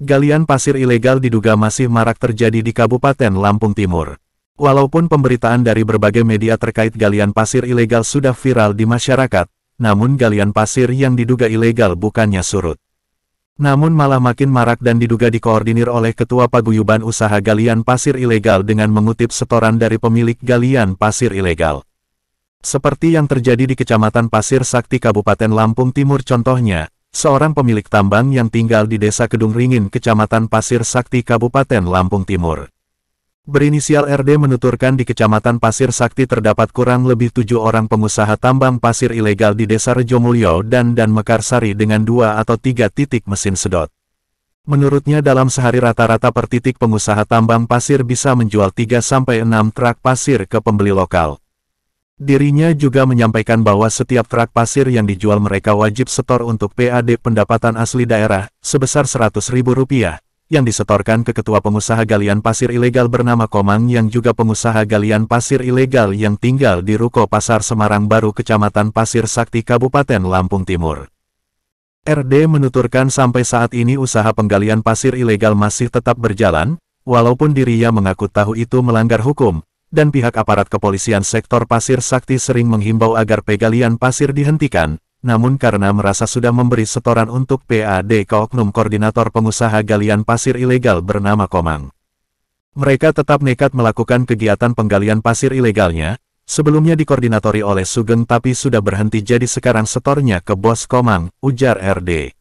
Galian pasir ilegal diduga masih marak terjadi di Kabupaten Lampung Timur. Walaupun pemberitaan dari berbagai media terkait galian pasir ilegal sudah viral di masyarakat, namun galian pasir yang diduga ilegal bukannya surut. Namun malah makin marak dan diduga dikoordinir oleh Ketua Paguyuban Usaha Galian Pasir Ilegal dengan mengutip setoran dari pemilik galian pasir ilegal. Seperti yang terjadi di Kecamatan Pasir Sakti Kabupaten Lampung Timur contohnya, seorang pemilik tambang yang tinggal di Desa Kedung Ringin, Kecamatan Pasir Sakti, Kabupaten Lampung Timur, berinisial RD, menuturkan di Kecamatan Pasir Sakti terdapat kurang lebih 7 orang pengusaha tambang pasir ilegal di Desa Rejomulyo dan Mekarsari dengan 2 atau 3 titik mesin sedot. Menurutnya dalam sehari rata-rata per titik pengusaha tambang pasir bisa menjual 3-6 truk pasir ke pembeli lokal. Dirinya juga menyampaikan bahwa setiap truk pasir yang dijual mereka wajib setor untuk PAD pendapatan asli daerah, sebesar Rp100.000, yang disetorkan ke Ketua Pengusaha Galian Pasir Ilegal bernama Komang yang juga pengusaha galian pasir ilegal yang tinggal di Ruko Pasar Semarang Baru, Kecamatan Pasir Sakti, Kabupaten Lampung Timur. RD menuturkan sampai saat ini usaha penggalian pasir ilegal masih tetap berjalan, walaupun dirinya mengaku tahu itu melanggar hukum, dan pihak aparat kepolisian sektor Pasir Sakti sering menghimbau agar penggalian pasir dihentikan, namun karena merasa sudah memberi setoran untuk PAD ke oknum koordinator pengusaha galian pasir ilegal bernama Komang, mereka tetap nekat melakukan kegiatan penggalian pasir ilegalnya, sebelumnya dikoordinatori oleh Sugeng tapi sudah berhenti jadi sekarang setornya ke bos Komang, ujar RD.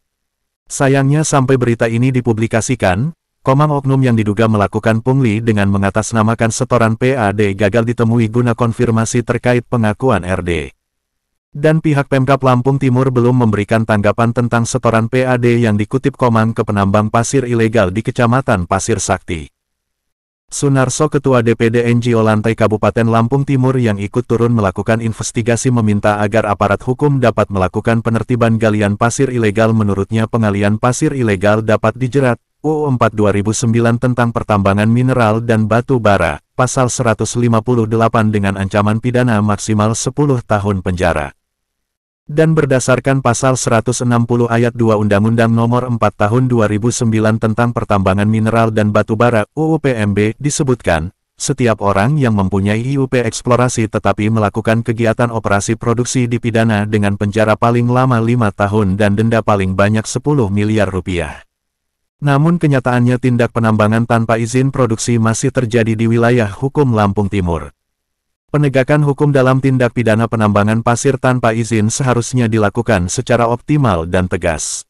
Sayangnya sampai berita ini dipublikasikan, Komang oknum yang diduga melakukan pungli dengan mengatasnamakan setoran PAD gagal ditemui guna konfirmasi terkait pengakuan RD. Dan pihak Pemkab Lampung Timur belum memberikan tanggapan tentang setoran PAD yang dikutip Komang ke penambang pasir ilegal di Kecamatan Pasir Sakti. Sunarso, Ketua DPD NGO Lantai Kabupaten Lampung Timur yang ikut turun melakukan investigasi, meminta agar aparat hukum dapat melakukan penertiban galian pasir ilegal. Menurutnya pengalian pasir ilegal dapat dijerat UU 4 2009 tentang pertambangan mineral dan batu bara, pasal 158 dengan ancaman pidana maksimal 10 tahun penjara. Dan berdasarkan pasal 160 ayat 2 Undang-Undang Nomor 4 Tahun 2009 tentang pertambangan mineral dan batu bara UU PMB disebutkan, setiap orang yang mempunyai IUP eksplorasi tetapi melakukan kegiatan operasi produksi dipidana dengan penjara paling lama 5 tahun dan denda paling banyak 10 miliar rupiah. Namun kenyataannya tindak penambangan tanpa izin produksi masih terjadi di wilayah hukum Lampung Timur. Penegakan hukum dalam tindak pidana penambangan pasir tanpa izin seharusnya dilakukan secara optimal dan tegas.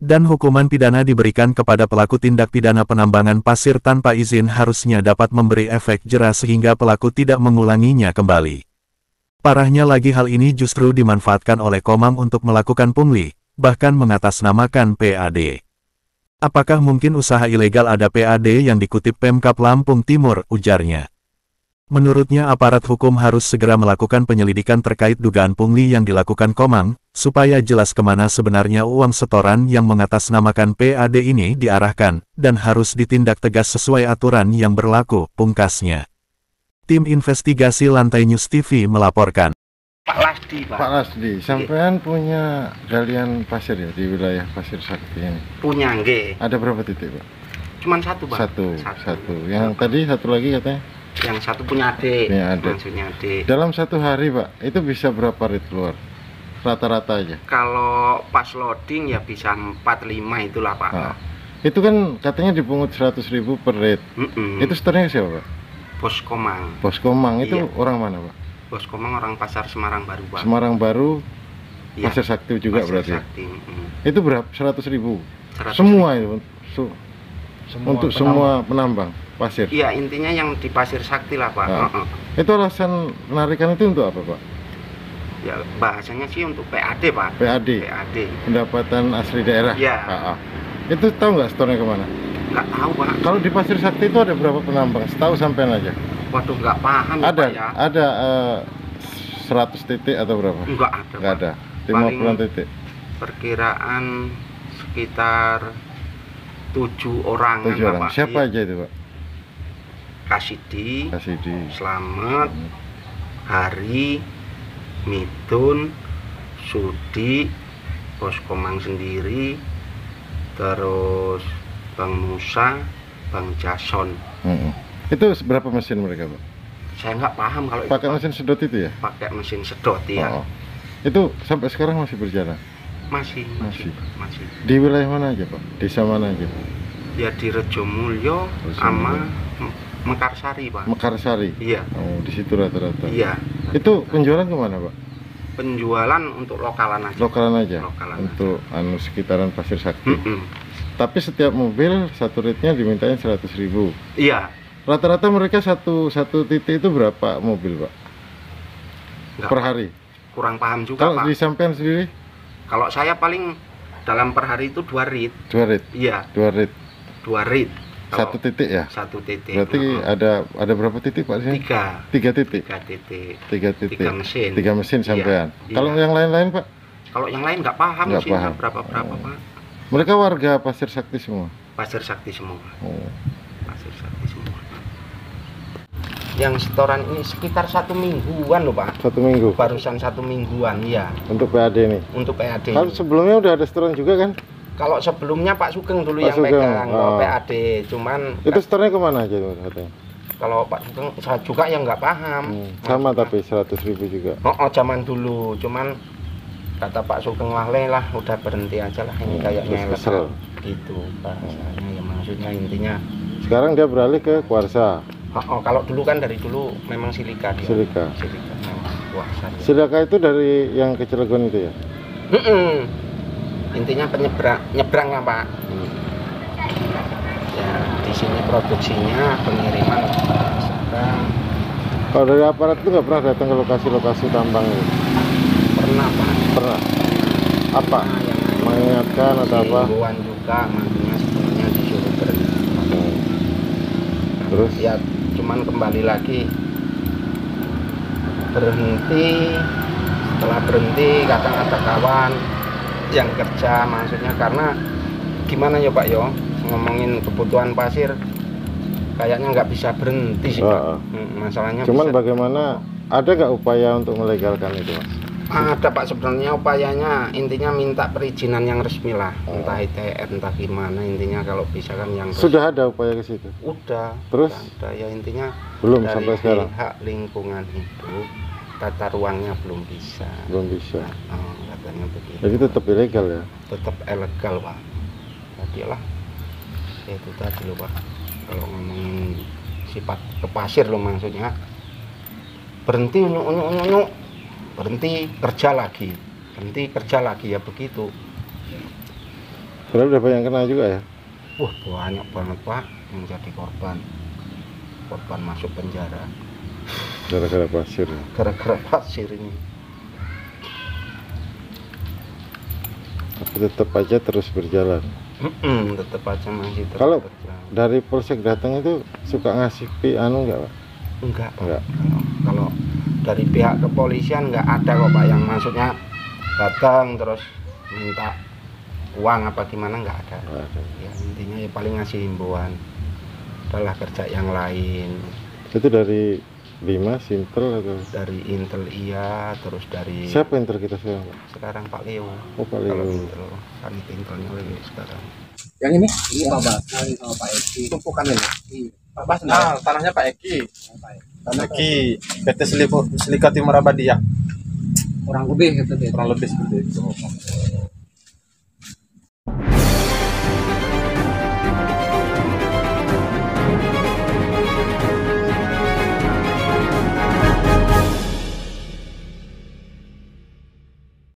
Dan hukuman pidana diberikan kepada pelaku tindak pidana penambangan pasir tanpa izin harusnya dapat memberi efek jera sehingga pelaku tidak mengulanginya kembali. Parahnya lagi hal ini justru dimanfaatkan oleh Komang untuk melakukan pungli, bahkan mengatasnamakan PAD. Apakah mungkin usaha ilegal ada PAD yang dikutip Pemkab Lampung Timur, ujarnya. Menurutnya aparat hukum harus segera melakukan penyelidikan terkait dugaan pungli yang dilakukan Komang, supaya jelas kemana sebenarnya uang setoran yang mengatasnamakan PAD ini diarahkan, dan harus ditindak tegas sesuai aturan yang berlaku, pungkasnya. Tim investigasi Lantai News TV melaporkan. Pak Lasdi, Pak. Pak Lasdi, sampean punya galian pasir ya di wilayah Pasir Sakti ini? Punya, nggih. Ada berapa titik, Pak? Cuman satu, Pak. Satu. Yang tadi satu lagi katanya? Yang satu punya adik. Punya adik. Maksudnya adik. Dalam satu hari, Pak, itu bisa berapa rit keluar? Rata-rata aja. Kalau pas loading ya bisa 4-5 itulah, Pak. Nah, itu kan katanya dipungut 100.000 per rit. Itu setornya siapa, Pak? Bos Komang. Bos Komang itu Iya. Orang mana, Pak? Bos Komang orang Pasar Semarang Baru, Pak. Semarang Baru, Iya. Pasir Sakti juga Pasir berarti. Sakti. Itu berapa? 100.000. 100.000. Semua itu untuk semua penambang pasir. Iya, intinya yang di Pasir Sakti lah, Pak. Nah, itu alasan penarikan itu untuk apa, Pak? Ya bahasanya sih untuk PAD, Pak. PAD. PAD. Pendapatan asli daerah. Iya. Itu tahu nggak setornya kemana? Nggak tahu, Pak. Kalau di Pasir Sakti itu ada berapa penambang? Setahu sampean aja. Waduh, nggak paham, Ada, Pak, ya. ada 100 titik atau berapa? Nggak ada, Nggak Pak. ada. 50 titik. Perkiraan sekitar 7 orang. 7 orang. Pak. Siapa aja itu, Pak? Kasidi, Kasidi, Slamet, Hari, Midun, Sudi, Bos Komang sendiri, terus Bang Musa, Bang Jason. Itu berapa mesin mereka, Pak? Saya nggak paham kalau itu, Pakai Pak. mesin sedot itu ya? Pakai mesin sedot ya. Oh. Itu sampai sekarang masih berjalan? Masih. Di wilayah mana aja, Pak? Desa mana aja? Ya di Rejomulyo sama Mekarsari, Pak. Mekarsari? Iya. Oh, di situ rata-rata? Iya. Itu penjualan kemana, Pak? Penjualan untuk lokalan aja. Lokalan aja? Lokalan untuk sekitaran Pasir Sakti? Tapi setiap mobil satu ritnya dimintanya 100.000. Iya. Rata-rata mereka satu titik itu berapa mobil, Pak? Nggak, per hari? Kurang paham juga, kalau Pak. Di sampean sendiri? Kalau saya paling dalam per hari itu 2 rit. 2 rit? Iya. 2 rit? 2 rit. Satu titik ya? Satu titik. Berarti ada berapa titik, Pak? 3 titik? 3 titik. 3 titik? 3 mesin. 3 mesin sampean? Iya. Kalau yang lain-lain, Pak? Kalau yang lain nggak paham Nggak sih, paham. berapa Pak. Mereka warga Pasir Sakti semua? Pasir Sakti semua. Oh. Pasir Sakti semua. Yang setoran ini sekitar 1 mingguan loh, Pak. 1 minggu? Barusan 1 mingguan, iya. Untuk PAD ini? Untuk PAD. Kalau sebelumnya udah ada setoran juga kan? Kalau sebelumnya Pak Sugeng dulu Pak yang Sugeng, pegang kalau PAD, cuman itu setornya kemana aja katanya? kalau Pak Sugeng saya juga yang nggak paham. Sama tapi 100.000 juga. Oh, zaman dulu, cuman kata Pak Sugeng lah udah berhenti aja lah ini kayaknya kesel gitu bahasanya. Ya maksudnya intinya sekarang dia beralih ke kuarsa. Kalau dulu kan dari dulu memang silika dia. Silika memang kuarsa dia. Silika itu dari yang ke Cilegon itu ya? Intinya nyebrang lah, Pak. Ya di sini produksinya pengiriman sekarang. Kalau dari aparat itu nggak pernah datang ke lokasi-lokasi tambang itu? Pernah, Pak. Pernah. Apa? Yang mengingatkan atau apa? Himbauan juga, makanya sebenarnya disuruh berhenti. Terus? Ya cuman kembali lagi berhenti. Setelah berhenti kadang ada kawan yang kerja, maksudnya karena gimana ya Pak yo, ngomongin kebutuhan pasir kayaknya nggak bisa berhenti sih, Pak. Masalahnya cuman bagaimana, ada nggak upaya untuk melegalkan itu, Mas? Ada, Pak. Sebenarnya upayanya intinya minta perizinan yang resmi lah, entah ITR entah gimana, intinya kalau bisa kan yang resmi. Sudah ada upaya ke situ? Udah. Terus? Udah, ya intinya belum dari sampai sekarang. Pihak lingkungan hidup tata ruangnya belum bisa. Katanya begitu. Jadi tetap ilegal ya? Tetap ilegal, Pak. Jadi lah, ya itu tadi loh, Pak. Kalau ngomongin sifat ke pasir loh, maksudnya berhenti nyuk, berhenti kerja lagi ya begitu. Sudah berapa yang kena juga ya? Wah, banyak banget, Pak, yang jadi korban masuk penjara gara-gara pasir ya? Gara-gara pasir ini. Tapi tetap aja terus berjalan. Tetap aja masih terus. Kalau berjalan. dari Polsek datang itu suka ngasih nggak, Pak? Enggak. Kalau dari pihak kepolisian nggak ada kok, Pak, yang maksudnya datang terus minta uang apa gimana, nggak ada. Ya intinya ya paling ngasih himbauan, adalah kerja yang lain. Itu dari Bima, Sintel atau? Dari Intel iya, terus dari... Siapa Intel kita sekarang, Pak? Sekarang Pak Leo. Oh, Pak Leo. Kalau Intel, kan Intelnya Leo sekarang. Yang ini? Ini Pak Bas, sama Pak Eki. Tumpukan ini? Iya. Pak Bas, tanahnya Pak Eki. Tanah Eki, PT Silika Timur Abadiah. Kurang lebih gitu deh. Kurang lebih seperti itu.